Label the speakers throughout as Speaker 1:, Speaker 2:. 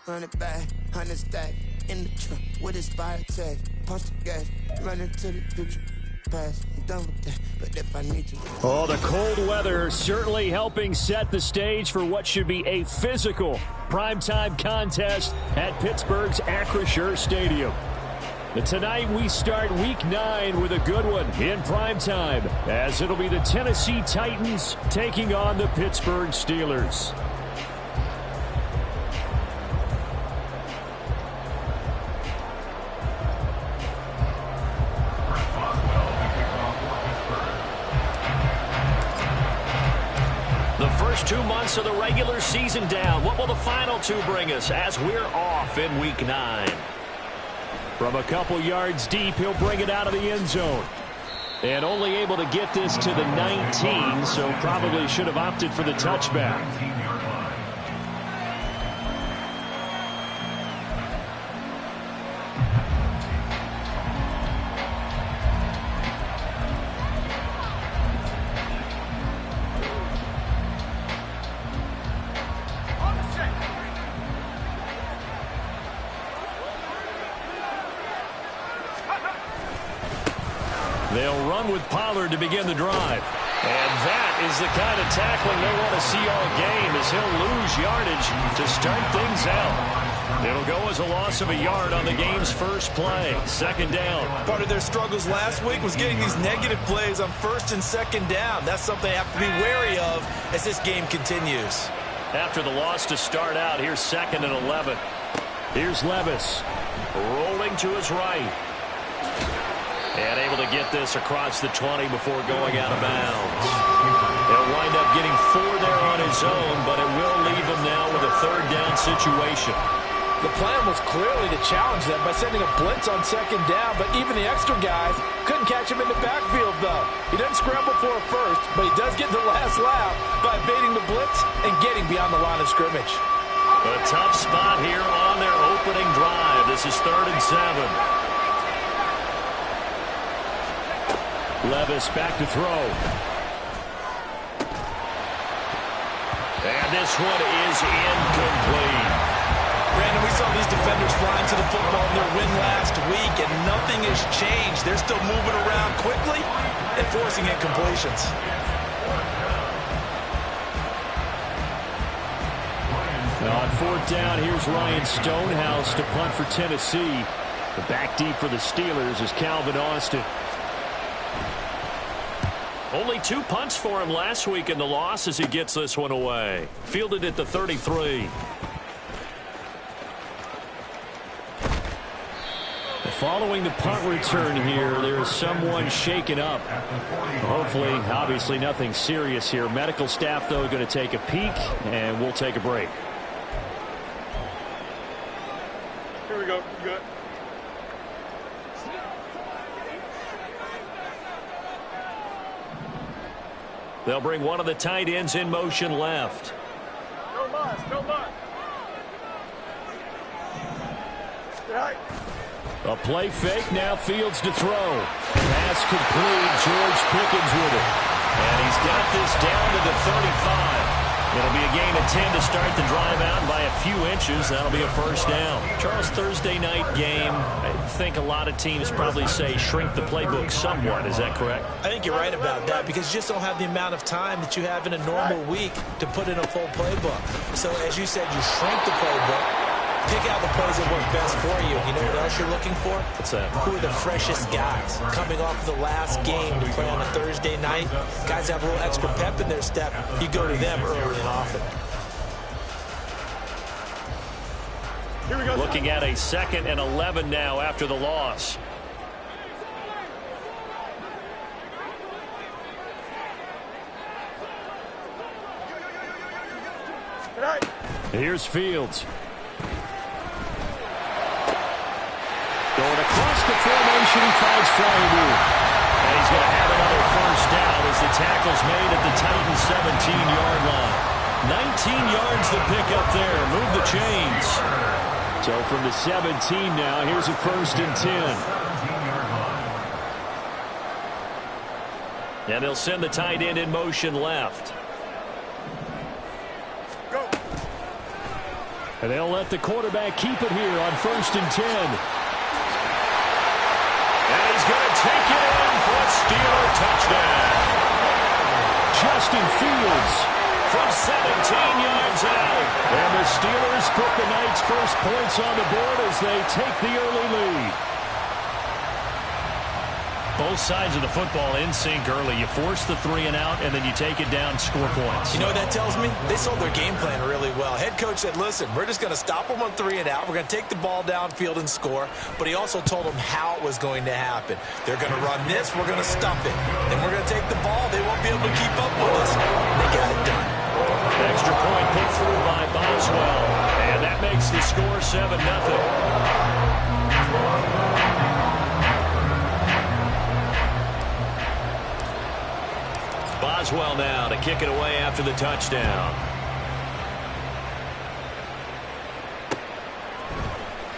Speaker 1: run it back, 100 stack, in the trunk with his biotech, punch the gas, run into the future. Past, I'm done with that, but if I need to.
Speaker 2: Oh, the cold weather certainly helping set the stage for what should be a physical primetime contest at Pittsburgh's Acrisure Stadium. And tonight we start Week 9 with a good one in primetime, as it'll be the Tennessee Titans taking on the Pittsburgh Steelers. The first 2 months of the regular season down. What will the final 2 bring us as we're off in Week 9? From a couple yards deep, he'll bring it out of the end zone. And only able to get this to the 19, so probably should have opted for the touchback. They'll run with Pollard to begin the drive. And that is the kind of tackling they want to see all game, as he'll lose yardage to start things out. It'll go as a loss of a yard on the game's first play. Second down.
Speaker 3: Part of their struggles last week was getting these negative plays on first and second down. That's something they have to be wary of as this game continues.
Speaker 2: After the loss to start out, here's 2nd and 11. Here's Levis rolling to his right. And able to get this across the 20 before going out of bounds. He'll wind up getting 4 there on his own, but it will leave him now with a 3rd down situation.
Speaker 3: The plan was clearly to challenge them by sending a blitz on 2nd down, but even the extra guys couldn't catch him in the backfield, though. He doesn't scramble for a first, but he does get the last lap by evading the blitz and getting beyond the line of scrimmage.
Speaker 2: A tough spot here on their opening drive. This is 3rd and 7. Levis back to throw. And this one is incomplete.
Speaker 3: Brandon, we saw these defenders flying to the football in their win last week, and nothing has changed. They're still moving around quickly and forcing incompletions.
Speaker 2: On 4th down, here's Ryan Stonehouse to punt for Tennessee. The back deep for the Steelers is Calvin Austin. Only 2 punts for him last week in the loss as he gets this one away. Fielded at the 33. Following the punt return here, there is someone shaken up. Hopefully, obviously nothing serious here. Medical staff, though, going to take a peek, and we'll take a break.
Speaker 4: Here we go. Good.
Speaker 2: They'll bring one of the tight ends in motion left.
Speaker 4: No mas, no mas. Right.
Speaker 2: A play fake, now Fields to throw. Pass complete, George Pickens with it. And he's got this down to the 35. It'll be a gain of 10 to start the drive out by a few inches. That'll be a 1st down. Charles, Thursday night game, I think a lot of teams probably say shrink the playbook somewhat. Is that correct?
Speaker 3: I think you're right about that, because you just don't have the amount of time that you have in a normal week to put in a full playbook. So as you said, you shrink the playbook. Pick out the plays that work best for you. You know what else you're looking for?
Speaker 2: What's that?
Speaker 3: Who are the freshest guys coming off the last game to play on a Thursday night? Guys have a little extra pep in their step. You go to them early and often.
Speaker 4: Here we go.
Speaker 2: Looking at a 2nd and 11 now after the loss.
Speaker 4: Right.
Speaker 2: Here's Fields. Going across the formation, he finds Fryermuth. And he's going to have another 1st down as the tackle's made at the Titans' 17-yard line. 19 yards to pick up there. Move the chains. So from the 17 now, here's a 1st and 10. And they'll send the tight end in motion left.
Speaker 4: Go.
Speaker 2: And they'll let the quarterback keep it here on 1st and 10. And he's going to take it in for a Steeler touchdown. Justin Fields from 17 yards out. And the Steelers put the night's first points on the board as they take the early lead. Both sides of the football in sync early. You force the 3-and-out, and then you take it down, score points.
Speaker 3: You know what that tells me? They sold their game plan really well. Head coach said, listen, we're just going to stop them on 3-and-out. We're going to take the ball downfield and score. But he also told them how it was going to happen. They're going to run this. We're going to stop it. Then we're going to take the ball. They won't be able to keep up with us. They got it done.
Speaker 2: Extra point put through by Boswell. And that makes the score 7-0. Boswell now to kick it away after the touchdown.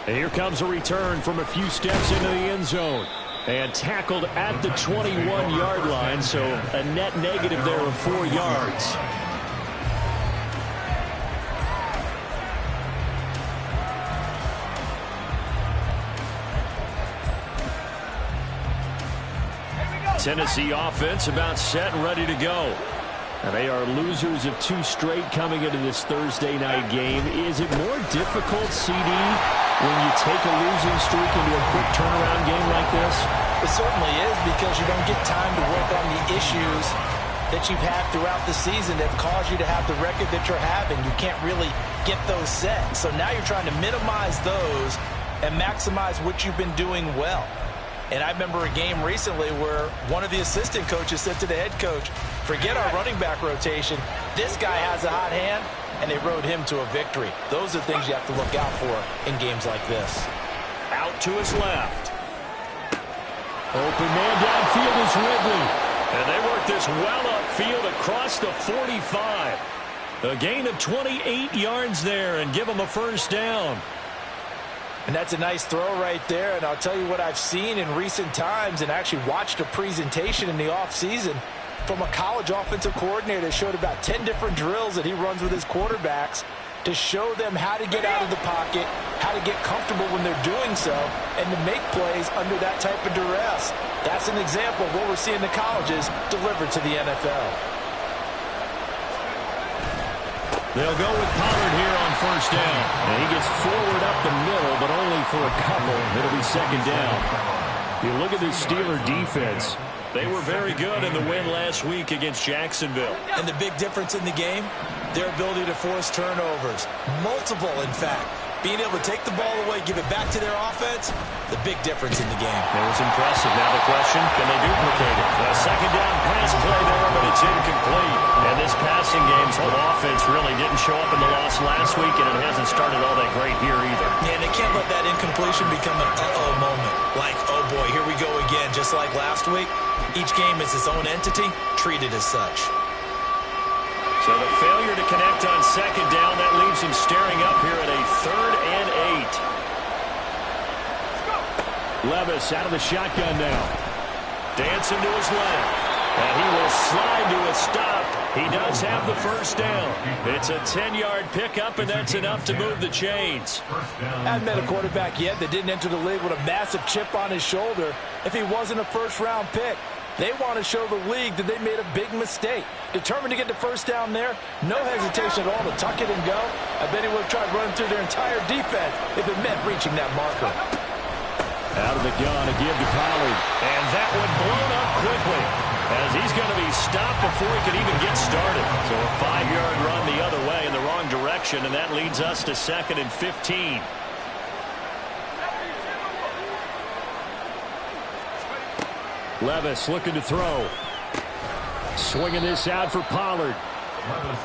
Speaker 2: And here comes a return from a few steps into the end zone. And tackled at the 21-yard line, so a net negative there of 4 yards. Tennessee offense about set and ready to go. And they are losers of 2 straight coming into this Thursday night game. Is it more difficult, CD, when you take a losing streak into a quick turnaround game like this?
Speaker 3: It certainly is, because you don't get time to work on the issues that you've had throughout the season that have caused you to have the record that you're having. You can't really get those set. So now you're trying to minimize those and maximize what you've been doing well. And I remember a game recently where one of the assistant coaches said to the head coach, forget our running back rotation. This guy has a hot hand, and they rode him to a victory. Those are things you have to look out for in games like this.
Speaker 2: Out to his left. Open man downfield is Ridley. And they work this well upfield across the 45. A gain of 28 yards there and give them a first down.
Speaker 3: And that's a nice throw right there. And I'll tell you what I've seen in recent times, and actually watched a presentation in the offseason from a college offensive coordinator that showed about 10 different drills that he runs with his quarterbacks to show them how to get out of the pocket, how to get comfortable when they're doing so, and to make plays under that type of duress. That's an example of what we're seeing the colleges deliver to the NFL.
Speaker 2: They'll go with Pollard here on first down. And he gets forward up the middle, but only for a couple. It'll be second down. You look at this Steeler defense. They were very good in the win last week against Jacksonville.
Speaker 3: And the big difference in the game, their ability to force turnovers. Multiple, in fact. Being able to take the ball away, give it back to their offense, the big difference in the game.
Speaker 2: It was impressive. Now the question, can they duplicate it? A second down pass play there, but it's incomplete. And this passing game's whole offense really didn't show up in the loss last week, and it hasn't started all that great here either.
Speaker 3: Yeah, and they can't let that incompletion become an uh-oh moment. Like, oh boy, here we go again, just like last week. Each game is its own entity, treated as such.
Speaker 2: So the failure to connect on second down, that leaves him staring up here at a 3rd and 8. Levis out of the shotgun now. Dancing to his left. And he will slide to a stop. He does have the first down. It's a 10-yard pickup, and that's enough to move the chains.
Speaker 3: I haven't met a quarterback yet that didn't enter the league with a massive chip on his shoulder if he wasn't a first-round pick. They want to show the league that they made a big mistake. Determined to get the first down there, no hesitation at all to tuck it and go. I bet he would have tried running through their entire defense if it meant reaching that marker.
Speaker 2: Out of the gun, a give to Pollard. And that one blown up quickly, as he's going to be stopped before he can even get started. So a 5-yard run the other way in the wrong direction, and that leads us to 2nd and 15. Levis looking to throw. Swinging this out for Pollard.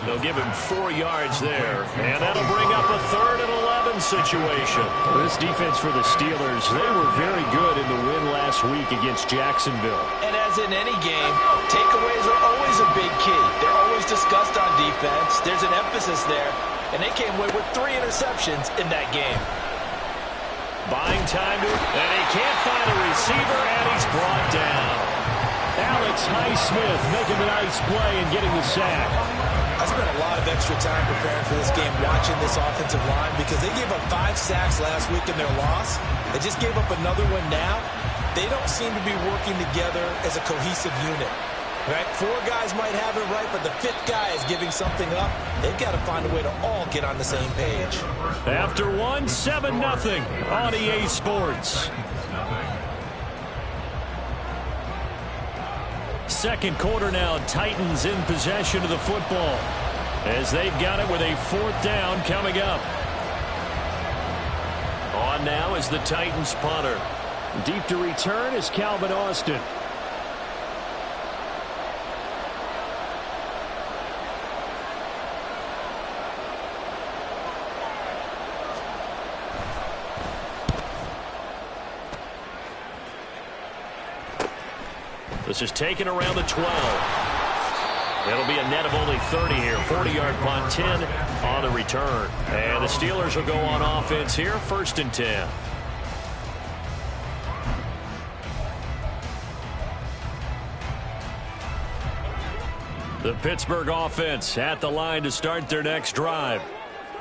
Speaker 2: They'll give him 4 yards there. And that'll bring up a 3rd and 11 situation. This defense for the Steelers, they were very good in the win last week against Jacksonville.
Speaker 3: And as in any game, takeaways are always a big key. They're always discussed on defense. There's an emphasis there. And they came away with 3 interceptions in that game.
Speaker 2: Buying time to, and he can't find a receiver, and he's brought down. Alex Highsmith making the nice play and getting the sack.
Speaker 3: I spent a lot of extra time preparing for this game, watching this offensive line, because they gave up 5 sacks last week in their loss. They just gave up another one now. They don't seem to be working together as a cohesive unit. Right? 4 guys might have it right, but the 5th guy is giving something up. They've got to find a way to all get on the same page.
Speaker 2: After one, 7-0 on EA Sports. Second quarter now, Titans in possession of the football as they've got it with a 4th down coming up. On now is the Titans punter. Deep to return is Calvin Austin. This is taken around the 12. It'll be a net of only 30 here. 40-yard punt, 10 on the return. And the Steelers will go on offense here, 1st and 10. The Pittsburgh offense at the line to start their next drive.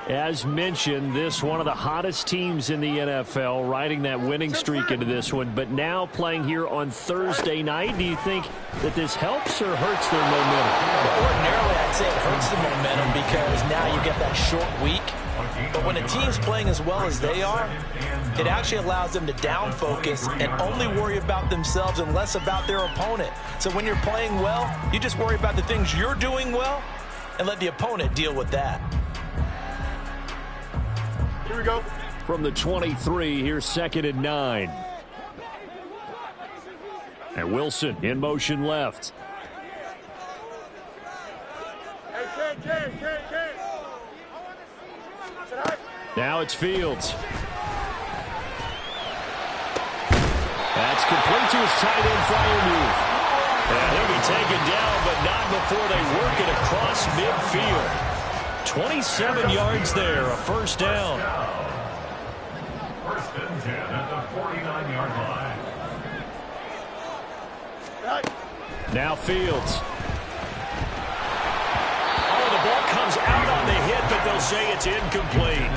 Speaker 2: As mentioned, this one of the hottest teams in the NFL, riding that winning streak into this one, but now playing here on Thursday night. Do you think that this helps or hurts their momentum?
Speaker 3: Ordinarily, I'd say it hurts the momentum because now you get that short week. But when a team's playing as well as they are, it actually allows them to down focus and only worry about themselves and less about their opponent. So when you're playing well, you just worry about the things you're doing well and let the opponent deal with that.
Speaker 4: Here we go.
Speaker 2: From the 23, here's 2nd and 9. And Wilson in motion left.
Speaker 4: Hey, Ken.
Speaker 2: Now it's Fields. That's complete to his tight end, Freiermuth. And he'll be taken down, but not before they work it across midfield. 27 yards there, a 1st down.
Speaker 5: 1st and 10 at the 49-yard line.
Speaker 2: Now Fields. Oh, the ball comes out on the hit, but they'll say it's incomplete.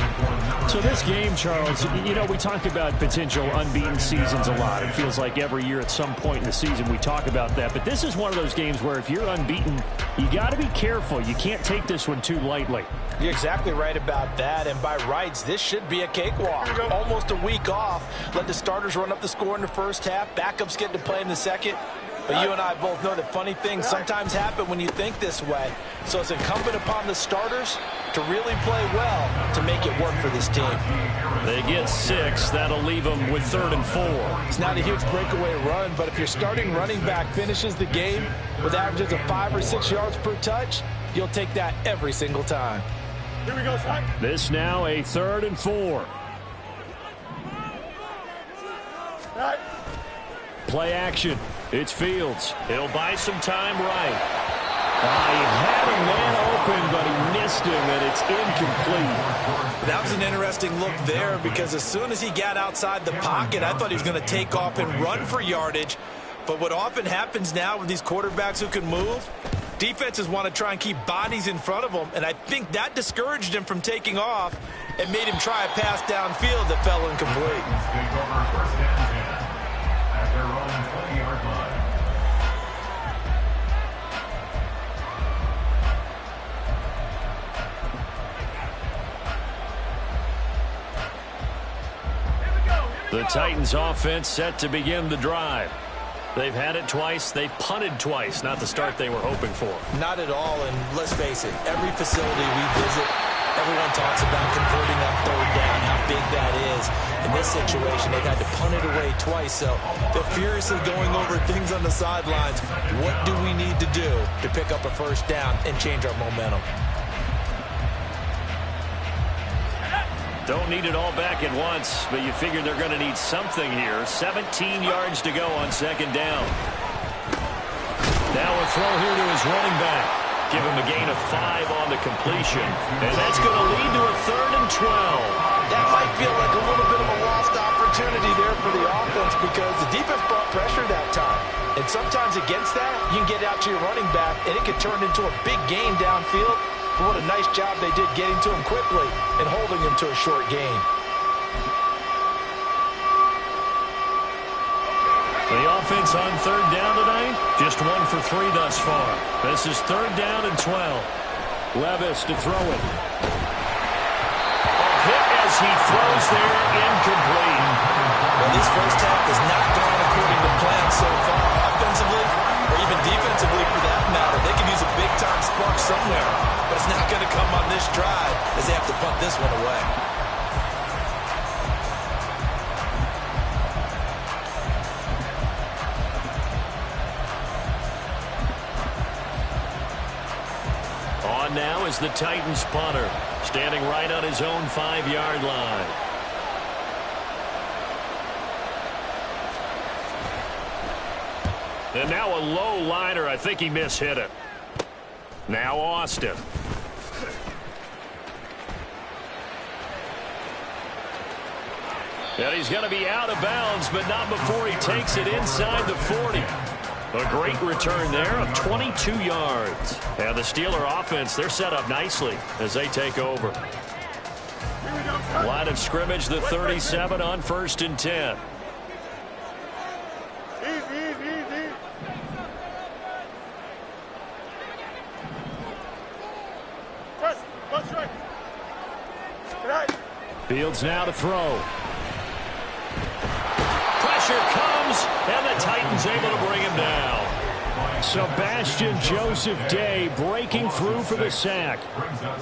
Speaker 2: So this game, Charles, you know, we talk about potential unbeaten seasons a lot. It feels like every year at some point in the season we talk about that. But this is one of those games where if you're unbeaten, you got to be careful. You can't take this one too lightly.
Speaker 3: You're exactly right about that. And by rights, this should be a cakewalk. Almost a week off. Let the starters run up the score in the first half. Backups get to play in the second. But you and I both know that funny things sometimes happen when you think this way. So it's incumbent upon the starters to really play well to make it work for this team.
Speaker 2: They get 6. That'll leave them with 3rd and 4.
Speaker 3: It's not a huge breakaway run, but if your starting running back finishes the game with averages of 5 or 6 yards per touch, you'll take that every single time.
Speaker 4: Here we go, son.
Speaker 2: This now a 3rd and 4.
Speaker 4: Right.
Speaker 2: Play action. It's Fields. He'll buy some time right. He had a man open, but he missed him, and it's incomplete.
Speaker 3: That was an interesting look there because as soon as he got outside the pocket, I thought he was going to take off and run for yardage. But what often happens now with these quarterbacks who can move, defenses want to try and keep bodies in front of them, and I think that discouraged him from taking off and made him try a pass downfield that fell incomplete.
Speaker 5: Take over 1st and 10 at their own 20-yard line.
Speaker 2: The Titans offense set to begin the drive. They've had it twice. They've punted twice. Not the start they were hoping for.
Speaker 3: Not at all, and let's face it, every facility we visit, everyone talks about converting that 3rd down, how big that is. In this situation, they've had to punt it away twice, so they're furiously going over things on the sidelines. What do we need to do to pick up a 1st down and change our momentum?
Speaker 2: Don't need it all back at once, but you figure they're going to need something here. 17 yards to go on 2nd down. Now a throw here to his running back. Give him a gain of 5 on the completion. And that's going to lead to a 3rd and 12.
Speaker 3: That might feel like a little bit of a lost opportunity there for the offense because the defense brought pressure that time. And sometimes against that, you can get out to your running back, and it could turn into a big gain downfield. but what a nice job they did getting to him quickly and holding him to a short gain.
Speaker 2: The offense on third down tonight, just 1 for 3 thus far. This is third down and 12. Levis to throw it. A hit as he throws there, incomplete.
Speaker 3: Well, this first half has not gone according to plan so far, offensively or even defensively for that matter. They could use a big-time spark somewhere, but it's not going to come on this drive as they have to punt this one away.
Speaker 2: On now is the Titans punter, standing right on his own 5-yard line. And now a low liner. I think he mishit it. Now Austin. And he's going to be out of bounds, but not before he takes it inside the 40. A great return there of 22 yards. And the Steeler offense, they're set up nicely as they take over. Line of scrimmage, the 37 on 1st and 10.
Speaker 4: Easy. Press right. Good night.
Speaker 2: Fields now to throw. Pressure comes, and the Titans able to bring him down. Sebastian Joseph Day breaking through for the sack.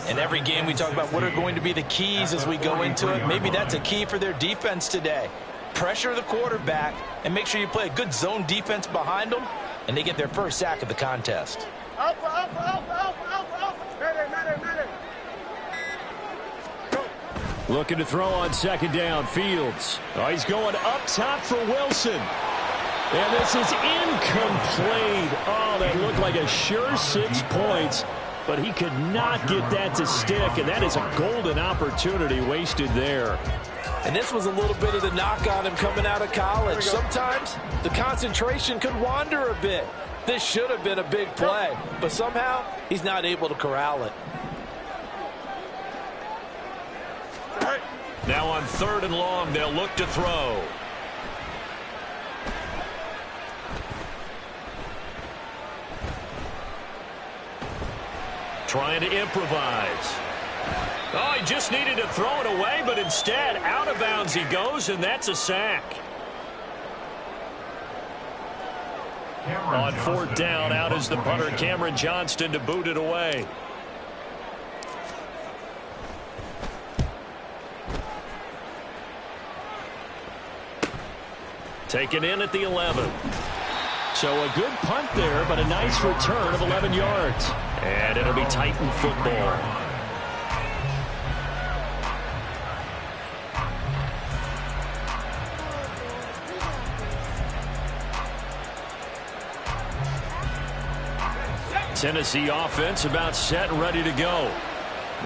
Speaker 3: In every game we talk about what are going to be the keys as we go into it. Maybe that's a key for their defense today. Pressure the quarterback and make sure you play a good zone defense behind them, and they get their first sack of the contest.
Speaker 4: Alpha.
Speaker 2: Looking to throw on second down. Fields. Oh, he's going up top for Wilson. And this is incomplete. Oh, that looked like a sure 6 points. But he could not get that to stick. And that is a golden opportunity wasted there.
Speaker 3: And this was a little bit of the knock on him coming out of college. Sometimes the concentration could wander a bit. This should have been a big play. But somehow he's not able to corral it.
Speaker 2: Now on 3rd and long, they'll look to throw. Trying to improvise. Oh, he just needed to throw it away, but instead, out of bounds he goes, and that's a sack. On 4th down, out is the punter, Cameron Johnston, to boot it away. Taken in at the 11. So a good punt there, but a nice return of 11 yards. And it'll be Titan football. Tennessee offense about set and ready to go.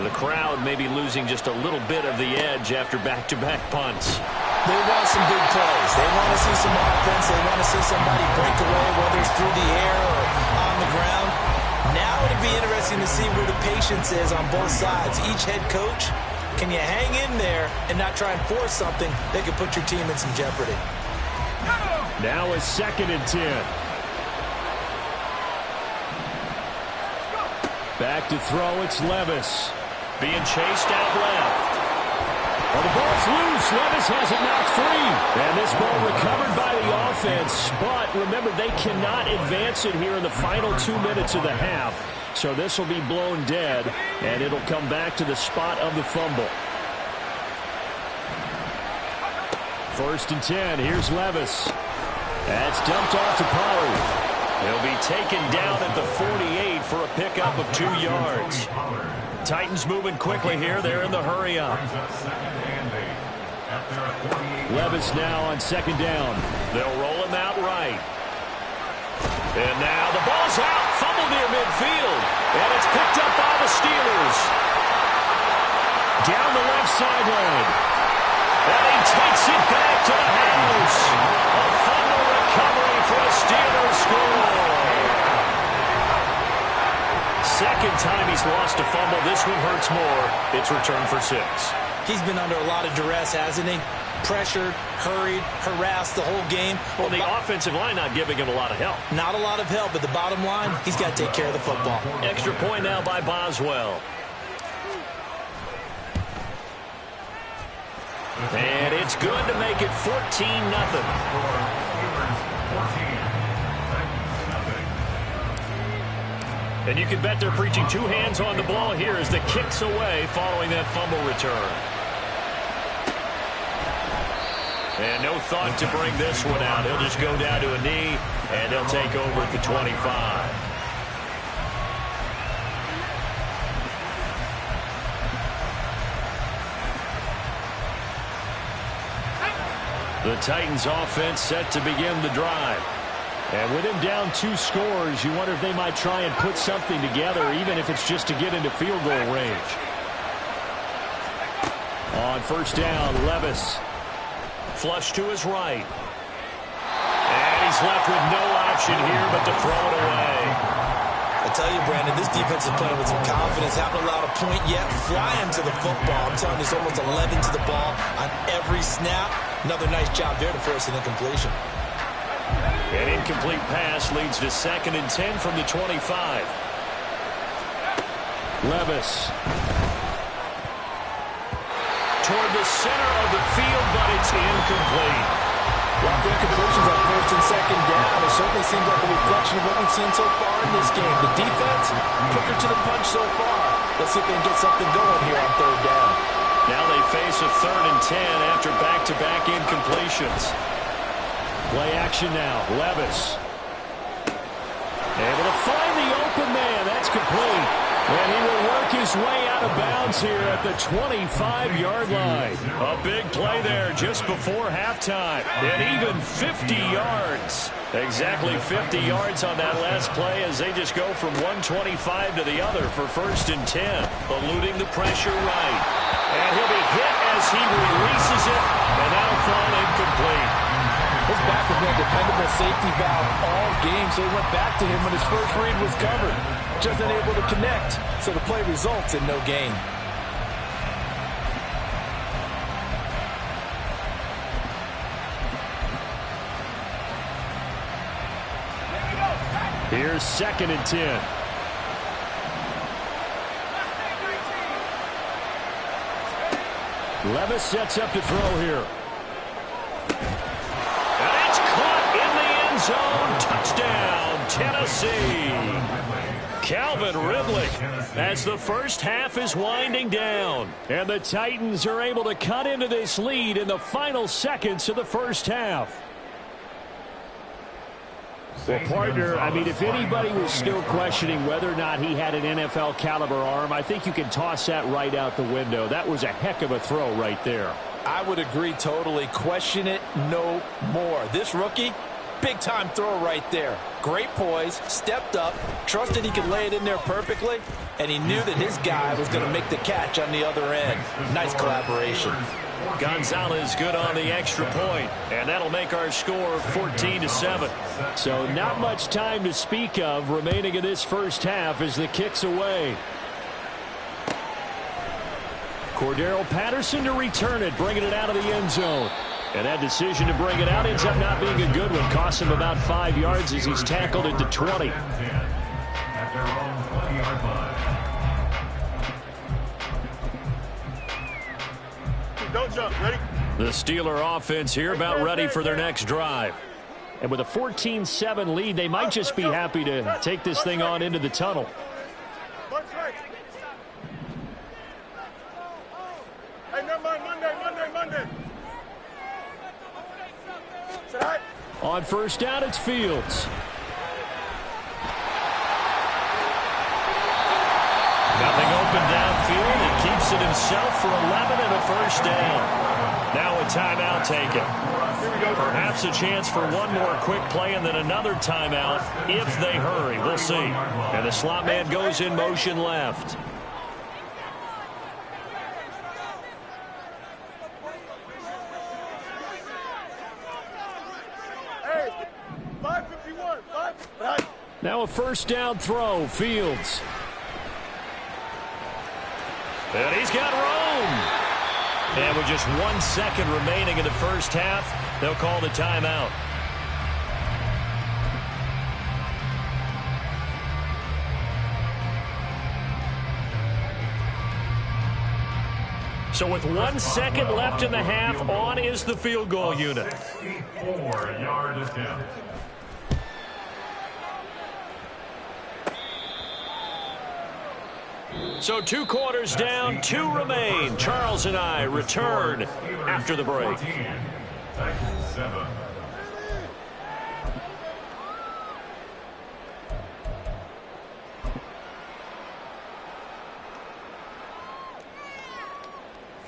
Speaker 2: The crowd may be losing just a little bit of the edge after back-to-back punts.
Speaker 3: They want some big plays. They want to see some offense. They want to see somebody break away, whether it's through the air or on the ground. Now it'll be interesting to see where the patience is on both sides. Each head coach, can you hang in there and not try and force something that could put your team in some jeopardy?
Speaker 2: Now a 2nd and 10. Back to throw, it's Levis. Being chased out left. Well, the ball's loose. Levis has it knocked free. And this ball recovered by the offense. But remember, they cannot advance it here in the final 2 minutes of the half. So this will be blown dead, and it'll come back to the spot of the fumble. 1st and 10. Here's Levis. That's dumped off to Pollard. He'll be taken down at the 48 for a pickup of 2 yards. Titans moving quickly here. They're in the hurry up. Levis now on 2nd down. They'll roll him out right. And now the ball's out. Fumble near midfield. And it's picked up by the Steelers. Down the left sideline. And he takes it back to the house. A fumble recovery for a Steelers score. second time he's lost a fumble. This one hurts more. It's returned for 6.
Speaker 3: He's been under a lot of duress, hasn't he? Pressured, hurried, harassed the whole game.
Speaker 2: Well, the offensive line not giving him a lot of help.
Speaker 3: Not a lot of help, but the bottom line, he's got to take care of the football.
Speaker 2: Extra point now by Boswell. And it's good to make it 14-0. And you can bet they're preaching 2 hands on the ball here as the kick's away following that fumble return. And no thought to bring this one out. He'll just go down to a knee, and he'll take over at the 25. The Titans offense set to begin the drive. And with him down 2 scores, you wonder if they might try and put something together, even if it's just to get into field goal range. On first down, Levis. Flush to his right. And he's left with no option here but to throw it away.
Speaker 3: I tell you, Brandon, this defense is playing with some confidence. Haven't allowed a point yet. Flying to the football. I'm telling you, it's almost 11 to the ball on every snap. Another nice job there to force an incompletion.
Speaker 2: An incomplete pass leads to 2nd and 10 from the 25. Levis. Toward the center of the field, but it's incomplete.
Speaker 3: Well, the incompletions on 1st and 2nd down, it certainly seems like a reflection of what we've seen so far in this game. The defense, quicker to the punch so far. Let's see if they can get something going here on 3rd down.
Speaker 2: Now they face a 3rd and 10 after back-to-back incompletions. Play action now. Levis. Able to find the open man. That's complete. And he will work his way out of bounds here at the 25-yard line. A big play there just before halftime. And even 50 yards. Exactly 50 yards on that last play as they just go from 125 to the other for 1st and 10. Eluding the pressure right. And he'll be hit as he releases it. And that'll fall incomplete.
Speaker 3: His back has been a dependable safety valve all game, so he went back to him when his first read was covered. Just unable to connect, so the play results in no gain.
Speaker 2: Here's 2nd and 10. Levis sets up to throw here. Zone touchdown, Tennessee. Calvin Ridley as the first half is winding down. And the Titans are able to cut into this lead in the final seconds of the first half. Well, partner, I mean, if anybody was still questioning whether or not he had an NFL caliber arm, I think you can toss that right out the window. That was a heck of a throw right there.
Speaker 3: I would agree totally. Question it no more. This rookie, big-time throw right there. Great poise, stepped up, trusted he could lay it in there perfectly, and he knew that his guy was going to make the catch on the other end. Nice collaboration.
Speaker 2: Gonzalez good on the extra point, and that'll make our score 14-7. So not much time to speak of remaining in this first half as the kick's away. Cordero Patterson to return it, bringing it out of the end zone. And that decision to bring it out ends up not being a good one. Costs him about 5 yards as he's tackled at the 20.
Speaker 5: At their own 20-yard line.
Speaker 4: Don't jump. Ready?
Speaker 2: The Steeler offense here about ready for their next drive. And with a 14-7 lead, they might just be happy to take this thing on into the tunnel.
Speaker 4: Hey, never mind. Monday.
Speaker 2: On first down, it's Fields. Nothing open downfield. He keeps it himself for 11 and a first down. Now a timeout taken. Perhaps a chance for one more quick play and then another timeout if they hurry. We'll see. And the slot man goes in motion left.
Speaker 4: Hey, 5:51.
Speaker 2: Now a first down throw. Fields. And he's got room. And with just 1 second remaining in the first half, they'll call the timeout. So with 1 second left in the half, on is the field goal unit.
Speaker 5: 64-yard attempt.
Speaker 2: So 2 quarters down, 2 remain. Charles and I return after the break.
Speaker 5: 14, Titans 7.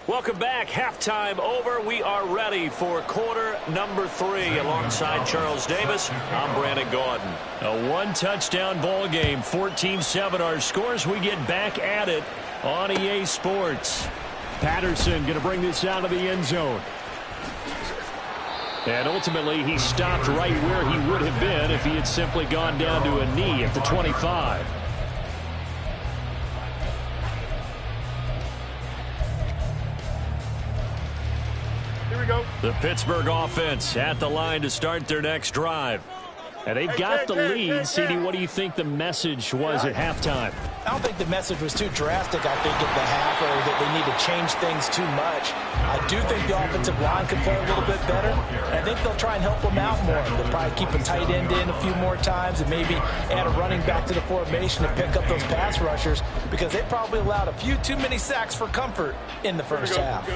Speaker 2: Welcome back. Halftime over. We are ready for quarter number 3. Alongside Charles Davis, I'm Brandon Gaudin. A 1-touchdown ball game, 14-7 our scores. We get back at it on EA Sports. Patterson going to bring this out of the end zone. And ultimately, he stopped right where he would have been if he had simply gone down to a knee at the 25. The Pittsburgh offense at the line to start their next drive. And they've got the lead. CD, what do you think the message was at halftime?
Speaker 3: I don't think the message was too drastic, I think, at the half, or that they need to change things too much. I do think the offensive line could play a little bit better. I think they'll try and help them out more. They'll probably keep a tight end in a few more times and maybe add a running back to the formation to pick up those pass rushers, because they probably allowed a few too many sacks for comfort in the first half.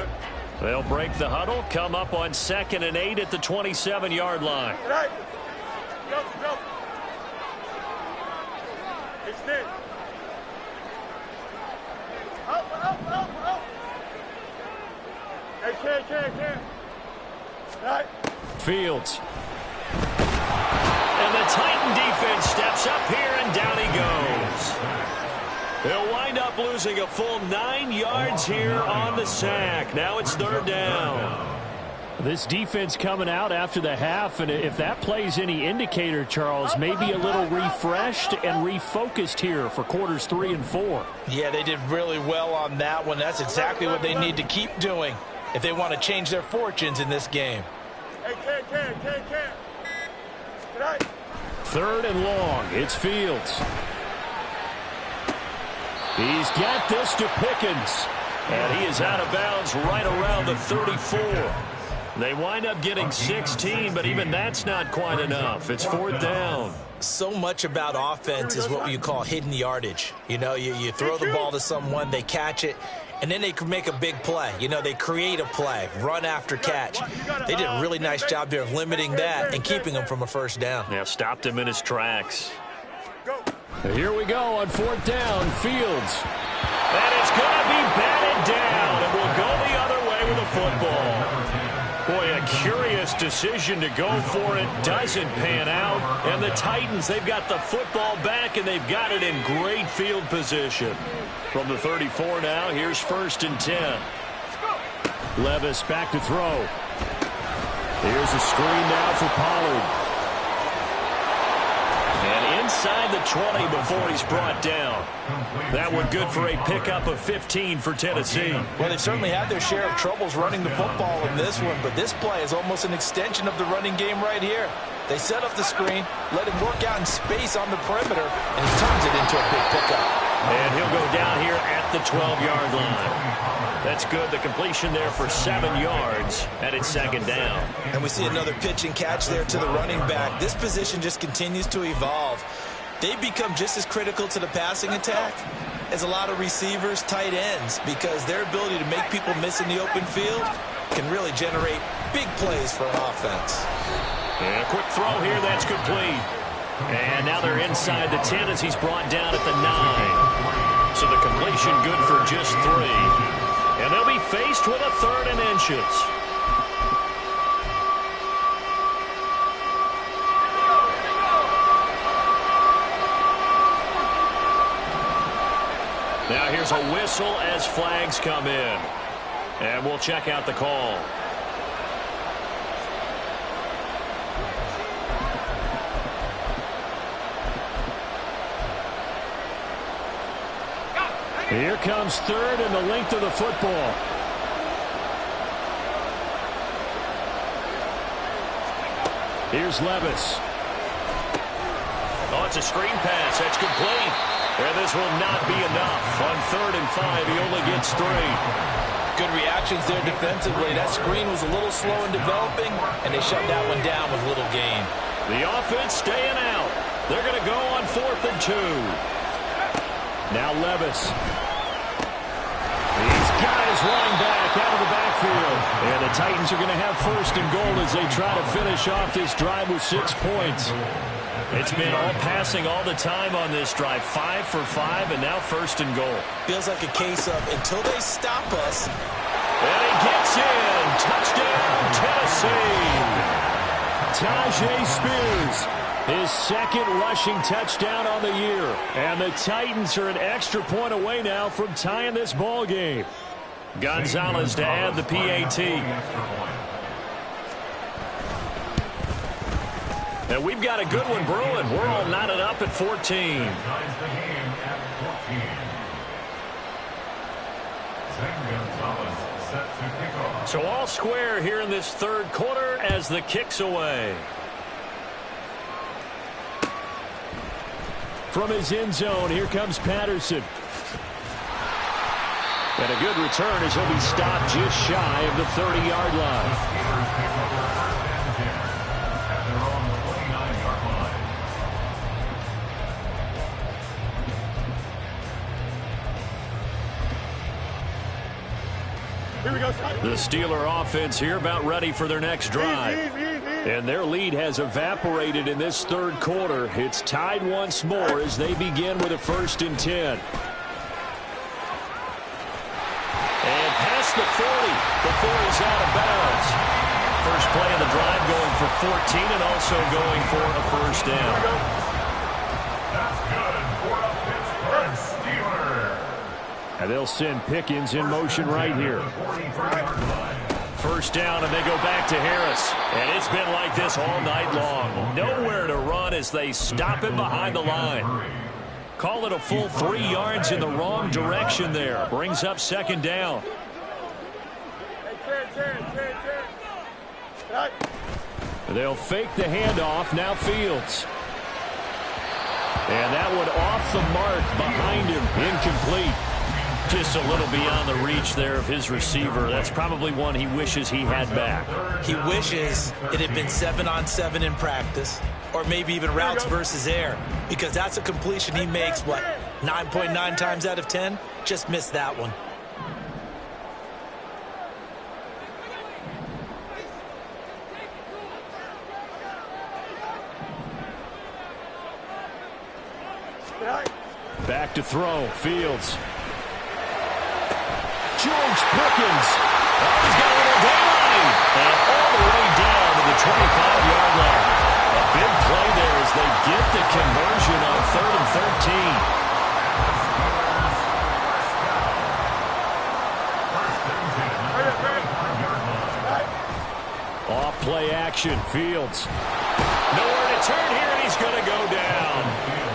Speaker 2: They'll break the huddle, come up on 2nd and 8 at the 27-yard line.
Speaker 4: Right. Go. Extend. Up. Hey, can. Right.
Speaker 2: Fields. And the Titan defense steps up here, and down he goes. They'll wind up losing a full 9 yards here on the sack. Now it's 3rd down. This defense coming out after the half, and if that plays any indicator, Charles, maybe a little refreshed and refocused here for quarters 3 and 4.
Speaker 3: Yeah, they did really well on that one. That's exactly what they need to keep doing if they want to change their fortunes in this game.
Speaker 4: Hey, can. Right.
Speaker 2: 3rd and long. It's Fields. He's got this to Pickens. And he is out of bounds right around the 34. They wind up getting 16, but even that's not quite enough. It's 4th down.
Speaker 3: So much about offense is what you call hidden yardage. You know, you throw the ball to someone, they catch it, and then they can make a big play. You know, they create a play, run after catch. They did a really nice job there of limiting that and keeping him from a first down.
Speaker 2: Now stopped him in his tracks. Here we go on 4th down. Fields. And it's going to be batted down, and we'll go the other way with the football. Boy, a curious decision to go for it. Doesn't pan out. And the Titans, they've got the football back, and they've got it in great field position. From the 34 now, here's 1st and 10. Levis back to throw. Here's a screen now for Pollard. And inside the 20 before he's brought down. That one good for a pickup of 15 for Tennessee.
Speaker 3: Well, they've certainly had their share of troubles running the football in this one, but this play is almost an extension of the running game right here. They set up the screen, let him work out in space on the perimeter, and he turns it into a big pickup.
Speaker 2: And he'll go down here at the 12-yard line. That's good. The completion there for 7 yards, and it's 2nd down.
Speaker 3: And we see another pitch and catch there to the running back. This position just continues to evolve. They become just as critical to the passing attack as a lot of receivers, tight ends, because their ability to make people miss in the open field can really generate big plays for an offense.
Speaker 2: And a quick throw here, that's complete. And now they're inside the 10 as he's brought down at the 9. So the completion good for just 3. And they'll be faced with a 3rd and inches. Now here's a whistle as flags come in. And we'll check out the call. Here comes third and the length of the football. Here's Levis. Oh, it's a screen pass. That's complete. And this will not be enough. On 3rd and 5, he only gets 3.
Speaker 3: Good reactions there defensively. That screen was a little slow in developing, and they shut that one down with little gain.
Speaker 2: The offense staying out. They're going to go on 4th and 2. Now Levis. He's got his running back out of the backfield. And the Titans are going to have 1st and goal as they try to finish off this drive with 6 points. It's been all passing all the time on this drive. 5 for 5, and now 1st and goal.
Speaker 3: Feels like a case of until they stop us.
Speaker 2: And he gets in. Touchdown, Tennessee. Tyjae Spears, his 2nd rushing touchdown on the year. And the Titans are an extra point away now from tying this ball game. Gonzalez to add the PAT. And we've got a good one brewing. We're all knotted up at 14. So all square here in this 3rd quarter as the kick's away. From his end zone, here comes Patterson. And a good return as he'll be stopped just shy of the 30-yard line. The Steeler offense here about ready for their next drive. And their lead has evaporated in this 3rd quarter. It's tied once more as they begin with a 1st and 10. And past the 40 before he's out of bounds. First play of the drive going for 14 and also going for a 1st down.
Speaker 5: That's good for a Pittsburgh Steeler.
Speaker 2: And they'll send Pickens in motion right here. 1st down, and they go back to Harris. And it's been like this all night long. Nowhere to run as they stop him behind the line. Call it a full 3 yards in the wrong direction there. Brings up 2nd down. They'll fake the handoff. Now Fields. And that one off the mark behind him. Incomplete. Just a little beyond the reach there of his receiver. That's probably one he wishes he had back.
Speaker 3: He wishes it had been 7-on-7 in practice, or maybe even routes versus air, because that's a completion he makes, what, 9.9 times out of 10? Just missed that one.
Speaker 2: Back to throw. Fields. George Pickens. Oh, he's got a little daylight. And all the way down to the 25-yard line. A big play there as they get the conversion on 3rd and 13. Off play action. Fields. Nowhere to turn here, and he's going to go down.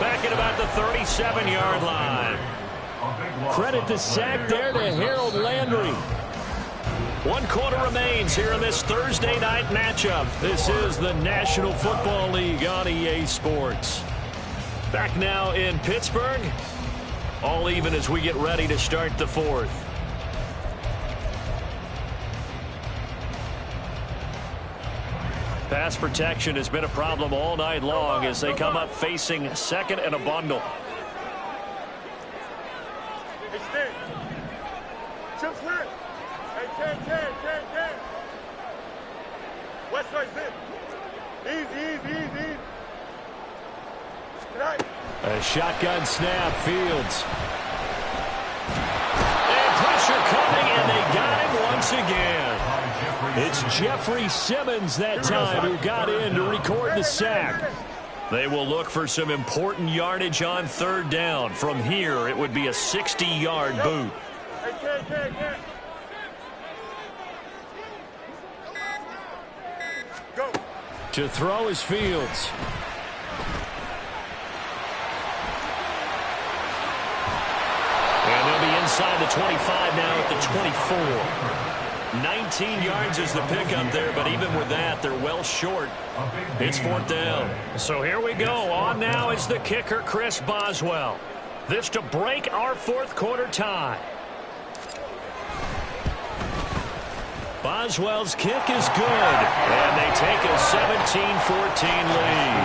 Speaker 2: Back at about the 37-yard line. Credit the sack there to Harold Landry. 1 quarter remains here in this Thursday night matchup. This is the National Football League on EA Sports. Back now in Pittsburgh. All even as we get ready to start the 4th. Pass protection has been a problem all night long as they come up facing 2nd and a bundle. A shotgun snap. Fields. And pressure coming, and they got him once again. It's Jeffrey Simmons that time who got in to record the sack. They will look for some important yardage on 3rd down. From here, it would be a 60-yard boot. To throw is Fields. And they'll be inside the 25 now at the 24. 19 yards is the pickup there, but even with that, they're well short. It's 4th down.
Speaker 6: So here we go. On now is the kicker, Chris Boswell. This to break our 4th quarter tie.
Speaker 2: Boswell's kick is good, and they take a 17-14 lead.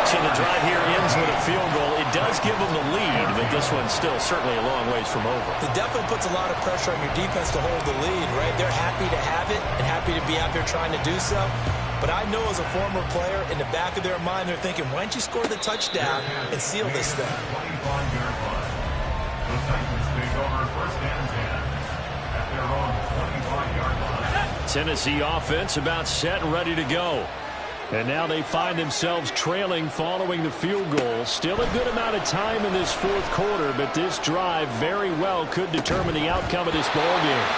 Speaker 2: So the drive here ends with a field goal. It does give them the lead, but this one's still certainly a long ways from over.
Speaker 3: It definitely puts a lot of pressure on your defense to hold the lead, right? They're happy to have it and happy to be out there trying to do so. But I know as a former player, in the back of their mind, they're thinking, why don't you score the touchdown and seal this thing?
Speaker 5: 25-yard line. The Titans take over 1st and 10 at their own 25-yard line.
Speaker 2: Tennessee offense about set and ready to go. And now they find themselves trailing following the field goal. Still a good amount of time in this 4th quarter, but this drive very well could determine the outcome of this ballgame.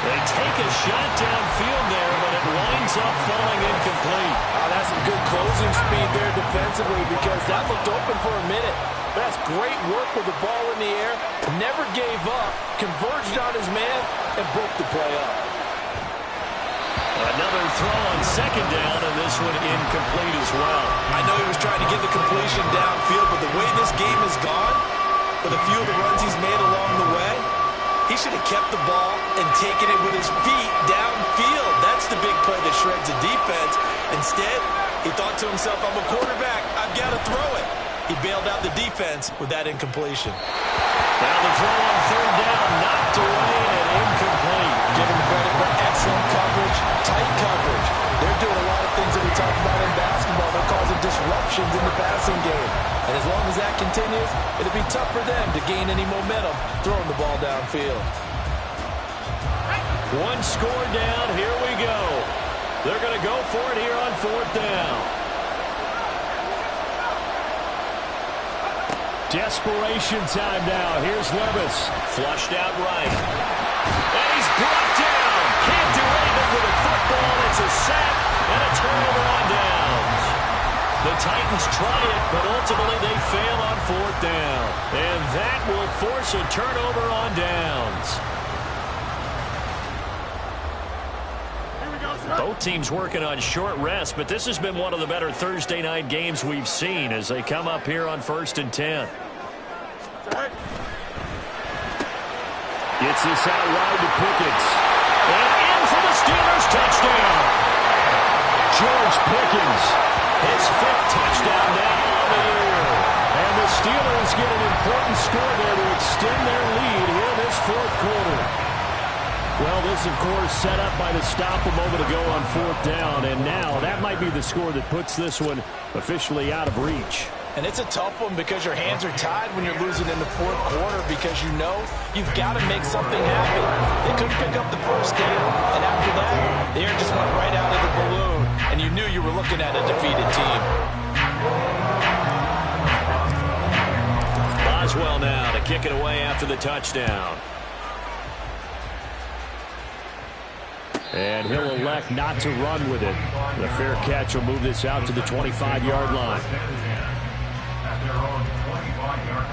Speaker 2: They take a shot downfield there, but it winds up falling incomplete.
Speaker 3: Oh, that's some good closing speed there defensively because that looked open for a minute. That's great work with the ball in the air. Never gave up, converged on his man, and broke the play up.
Speaker 2: Another throw on 2nd down, and this one incomplete as well.
Speaker 3: I know he was trying to get the completion downfield, but the way this game has gone, with a few of the runs he's made along the way, he should have kept the ball and taken it with his feet downfield. That's the big play that shreds the defense. Instead, he thought to himself, I'm a quarterback, I've got to throw it. He bailed out the defense with that incompletion.
Speaker 2: Now the throw on 3rd down, knocked away and incomplete.
Speaker 3: Give him credit for excellent coverage, tight coverage. They're doing a lot of things that we talk about in basketball. They're causing disruptions in the passing game. And as long as that continues, it'll be tough for them to gain any momentum throwing the ball downfield.
Speaker 2: One score down, here we go. They're going to go for it here on 4th down. Desperation time now. Here's Levis. Flushed out right. And he's brought down. Can't do anything with a football. It's a sack and a turnover on downs. The Titans try it, but ultimately they fail on 4th down. And that will force a turnover on downs. Both teams working on short rest, but this has been one of the better Thursday night games we've seen as they come up here on 1st and 10. Gets this out wide to Pickens. And in for the Steelers touchdown. George Pickens, his 5th touchdown now on the year. And the Steelers get an important score there to extend their lead here in this 4th quarter. Well, this, of course, set up by the stop a moment ago on 4th down, and now that might be the score that puts this one officially out of reach.
Speaker 3: And it's a tough one because your hands are tied when you're losing in the 4th quarter because you know you've got to make something happen. They couldn't pick up the 1st down, and after that, the air just went right out of the balloon, and you knew you were looking at a defeated team.
Speaker 2: Boswell now to kick it away after the touchdown. And he'll elect not to run with it. The fair catch will move this out to the 25-yard line.
Speaker 5: At their own 25-yard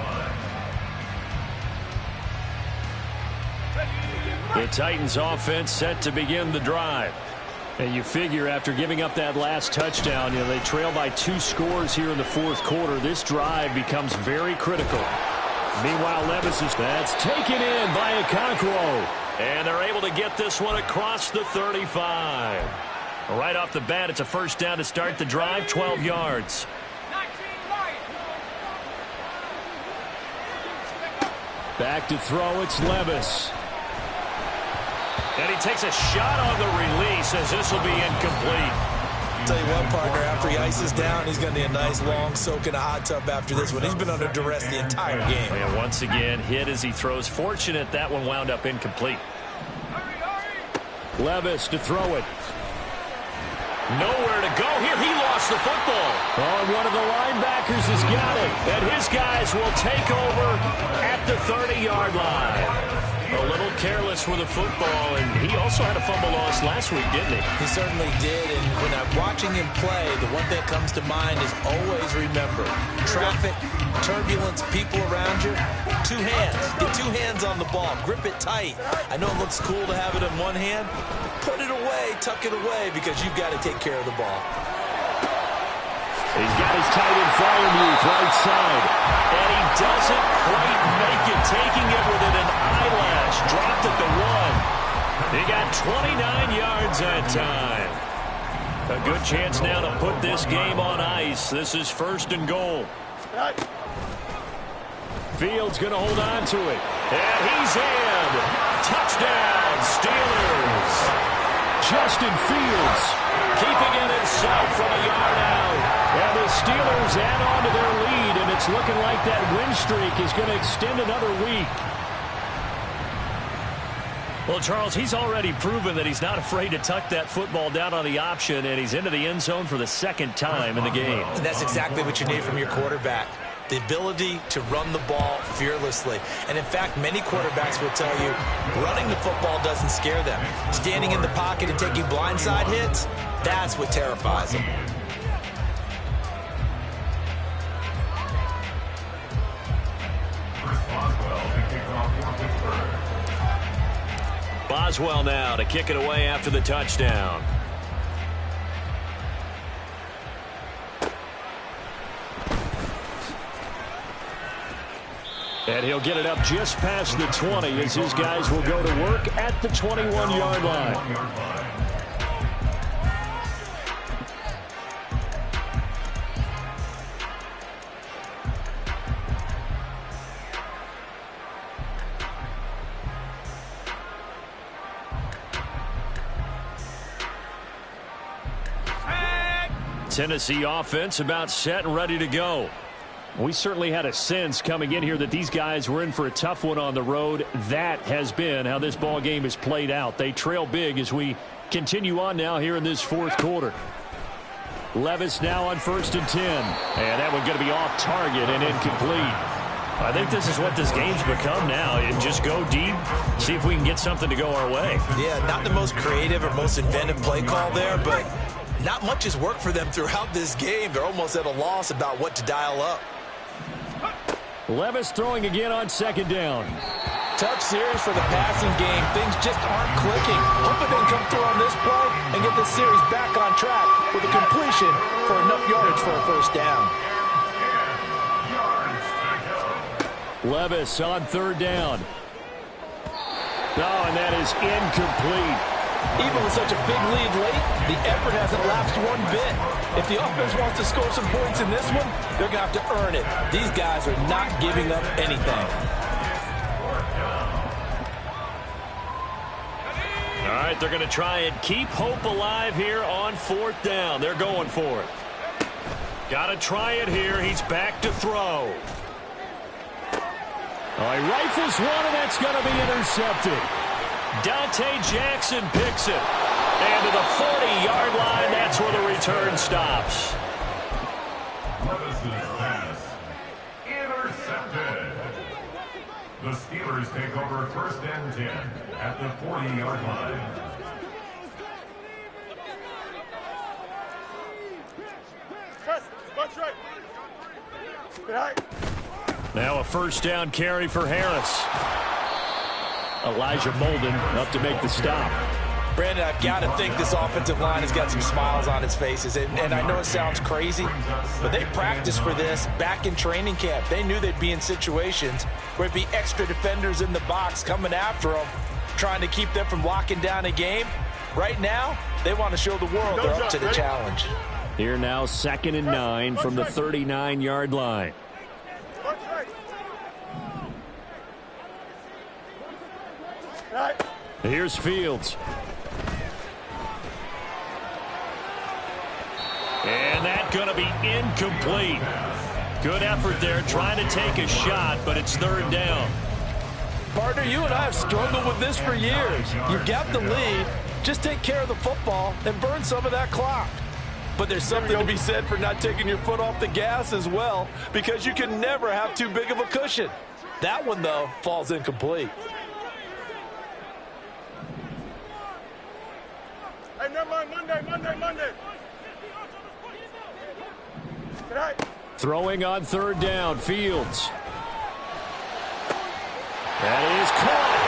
Speaker 5: line.
Speaker 2: The Titans offense set to begin the drive. And you figure after giving up that last touchdown, they trail by 2 scores here in the 4th quarter. This drive becomes very critical. Meanwhile, Levis is that's taken in by Okonkwo. And they're able to get this one across the 35. Right off the bat, it's a 1st down to start the drive, 12 yards. Back to throw, it's Levis. And he takes a shot on the release as this will be incomplete.
Speaker 3: I'll tell you what, partner, after he ices down, he's going to need a nice long soak in a hot tub after this one. He's been under duress the entire game.
Speaker 2: And once again, hit as he throws. Fortunate that one wound up incomplete. Levis to throw it. Nowhere to go here. He lost the football. Oh, one of the linebackers has got it. And his guys will take over at the 30-yard line. A little
Speaker 6: careless with the football, and he also had a fumble loss last week, didn't he?
Speaker 3: He certainly did, and when I'm watching him play, the one thing that comes to mind is always remember, traffic, turbulence, people around you, two hands. Get two hands on the ball. Grip it tight. I know it looks cool to have it in one hand. Put it away, tuck it away, because you've got to take care of the ball.
Speaker 2: He's got his tight end Freiermuth right side.
Speaker 6: And he doesn't quite make it, taking it within an eyelash. Dropped at the 1. He got 29 yards that time. A good chance now to put this game on ice. This is 1st and goal. Fields going to hold on to it. And he's in. Touchdown, Steelers.
Speaker 2: Justin Fields
Speaker 6: Keeping it himself from a yard out. And the Steelers add on to their lead, and it's looking like that win streak is going to extend another week. Well, Charles, he's already proven that he's not afraid to tuck that football down on the option, and he's into the end zone for the 2nd time in the game.
Speaker 3: And that's exactly what you need from your quarterback. The ability to run the ball fearlessly. And in fact, many quarterbacks will tell you running the football doesn't scare them. Standing in the pocket and taking blindside hits, that's what terrifies them.
Speaker 6: Boswell now to kick it away after the touchdown. And he'll get it up just past the 20 as his guys will go to work at the 21-yard line. Tennessee offense about set and ready to go. We certainly had a sense coming in here that these guys were in for a tough one on the road. That has been how this ball game has played out. They trail big as we continue on now here in this 4th quarter. Levis now on 1st and 10. And that one going to be off target and incomplete. I think this is what this game's become now. And just go deep, see if we can get something to go our way.
Speaker 3: Yeah, not the most creative or most inventive play call there, but not much has worked for them throughout this game. They're almost at a loss about what to dial up.
Speaker 6: Levis throwing again on 2nd down.
Speaker 3: Tough series for the passing game. Things just aren't clicking. Hope they can come through on this play and get this series back on track with a completion for enough yardage for a 1st down.
Speaker 6: Levis on 3rd down. Oh, and that is incomplete.
Speaker 3: Even with such a big lead late, the effort hasn't lapsed one bit. If the offense wants to score some points in this one, they're going to have to earn it. These guys are not giving up anything.
Speaker 6: All right, they're going to try and keep hope alive here on 4th down. They're going for it. Got to try it here. He's back to throw. Oh, he rifles one, and that's going to be intercepted. Dante Jackson picks it. And to the 40-yard line, that's where the return stops.
Speaker 5: Levis's pass intercepted. The Steelers take over 1st and 10 at the 40-yard line.
Speaker 6: Now a 1st down carry for Harris. Elijah Molden up to make the stop.
Speaker 3: Brandon, I've got to think this offensive line has got some smiles on its faces. And I know it sounds crazy, but they practiced for this back in training camp. They knew they'd be in situations where it'd be extra defenders in the box coming after them, trying to keep them from locking down a game. Right now, they want to show the world they're up to the challenge.
Speaker 6: Here now, 2nd and 9 from the 39-yard line. Here's Fields. And that's going to be incomplete. Good effort there, trying to take a shot, but it's 3rd down.
Speaker 3: Partner, you and I have struggled with this for years. You've got the lead. Just take care of the football and burn some of that clock. But there's something to be said for not taking your foot off the gas as well, because you can never have too big of a cushion. That one, though, falls incomplete.
Speaker 4: Hey, never mind. Monday. Tonight.
Speaker 6: Throwing on third down, Fields. That is caught.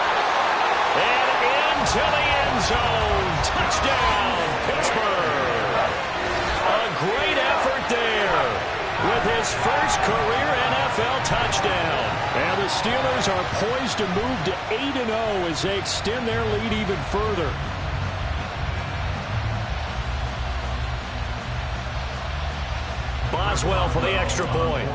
Speaker 6: And into the end zone. Touchdown, Pittsburgh. A great effort there with his first career NFL touchdown. And the Steelers are poised to move to 8-0 as they extend their lead even further. Boswell for the extra point.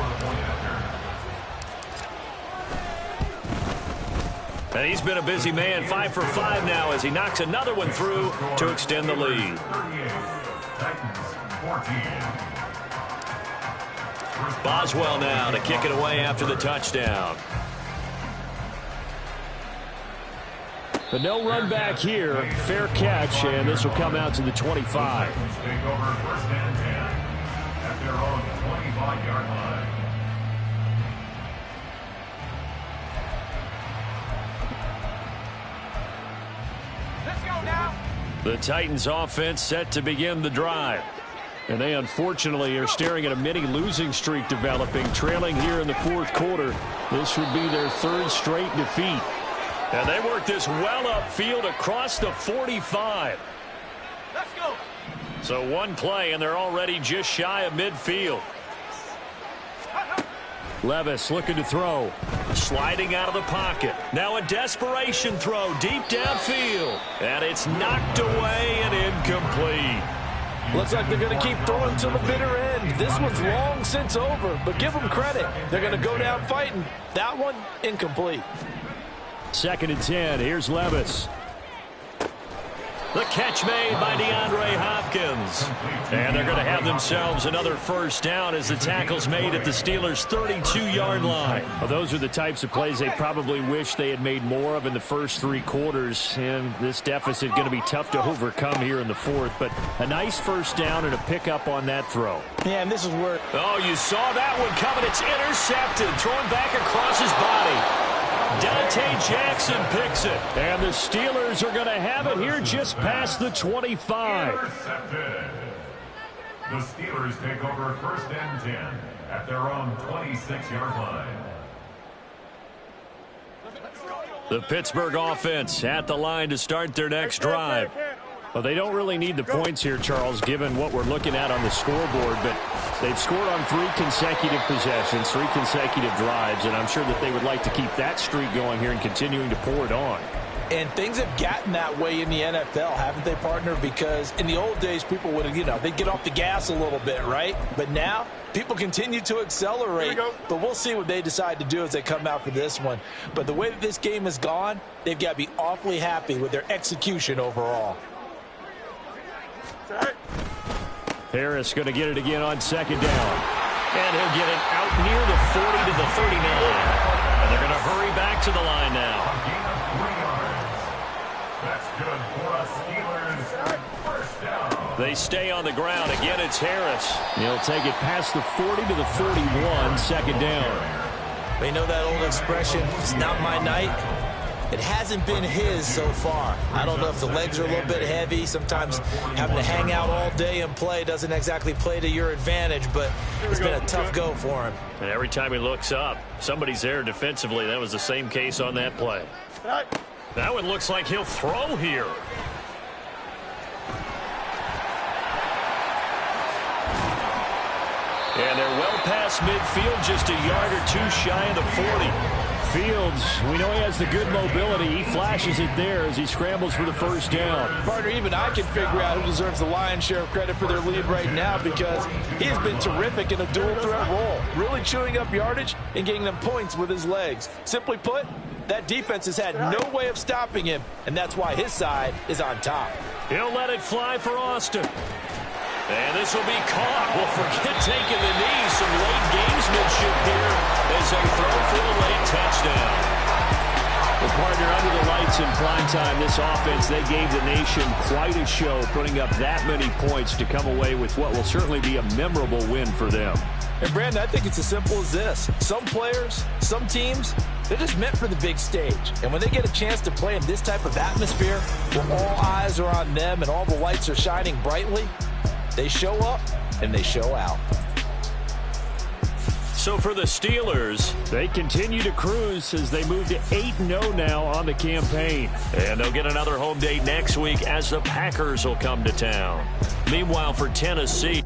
Speaker 6: And he's been a busy man, 5 for 5 now as he knocks another one through to extend the lead. Boswell now to kick it away after the touchdown. But no run back here. Fair catch, and this will come out to the 25.
Speaker 5: Take over first and 10 at their own 25-yard line.
Speaker 6: The Titans offense set to begin the drive. And they unfortunately are staring at a mini losing streak developing, trailing here in the fourth quarter. This would be their third straight defeat. And they work this well upfield across the 45.
Speaker 4: Let's go.
Speaker 6: So one play and they're already just shy of midfield. Levis looking to throw. Sliding out of the pocket. Now a desperation throw deep downfield. And it's knocked away and incomplete.
Speaker 3: Looks like they're going to keep throwing to the bitter end. This one's long since over, but give them credit. They're going to go down fighting. That one, incomplete.
Speaker 6: 2nd and 10. Here's Levis. The catch made by DeAndre Hopkins. And they're going to have themselves another first down as the tackle's made at the Steelers' 32-yard line. Well, those are the types of plays they probably wish they had made more of in the first 3 quarters. And this deficit going to be tough to overcome here in the fourth. But a nice first down and a pickup on that throw.
Speaker 3: Yeah, and this is where...
Speaker 6: Oh, you saw that one coming. It's intercepted. Thrown back across his body. Dante Jackson picks it. And the Steelers are going to have it here just past the 25.
Speaker 5: Intercepted. The Steelers take over first and 10 at their own 26-yard line.
Speaker 6: The Pittsburgh offense at the line to start their next drive. Well, they don't really need the points here, Charles, given what we're looking at on the scoreboard, but they've scored on 3 consecutive possessions, 3 consecutive drives, and I'm sure that they would like to keep that streak going here and continuing to pour it on.
Speaker 3: And things have gotten that way in the NFL, haven't they, partner? Because in the old days, people would, they'd get off the gas a little bit, right? But now, people continue to accelerate. But we'll see what they decide to do as they come out for this one. But the way that this game has gone, they've got to be awfully happy with their execution overall.
Speaker 6: Harris going to get it again on 2nd down. And he'll get it out near the 40 to the 39. And they're going to hurry back to the line now.
Speaker 5: A gain of 3 yards. That's good for a Steelers first down.
Speaker 6: They stay on the ground. Again, it's Harris. He'll take it past the 40 to the 41, 2nd down.
Speaker 3: You know that old expression, it's not my night? It hasn't been his so far. I don't know if the legs are a little bit heavy. Sometimes having to hang out all day and play doesn't exactly play to your advantage, but it's been a tough go for him.
Speaker 6: And every time he looks up, somebody's there defensively. That was the same case on that play. That one looks like he'll throw here. And they're well past midfield, just a yard or 2 shy of the 40. Fields, we know he has the good mobility. He flashes it there as he scrambles for the first down.
Speaker 3: Partner, even I can figure out who deserves the lion's share of credit for their lead right now because he has been terrific in a dual threat role, really chewing up yardage and getting them points with his legs. Simply put, that defense has had no way of stopping him, and that's why his side is on top.
Speaker 6: He'll let it fly for Austin. And this will be caught. Well, forget taking the knee. Some late gamesmanship here as they throw for the late touchdown. The partner under the lights in prime time, this offense, they gave the nation quite a show, putting up that many points to come away with what will certainly be a memorable win for them.
Speaker 3: And Brandon, I think it's as simple as this. Some players, some teams, they're just meant for the big stage. And when they get a chance to play in this type of atmosphere, where all eyes are on them and all the lights are shining brightly, they show up and they show out.
Speaker 6: So for the Steelers, they continue to cruise as they move to 8-0 now on the campaign. And they'll get another home date next week as the Packers will come to town. Meanwhile, for Tennessee...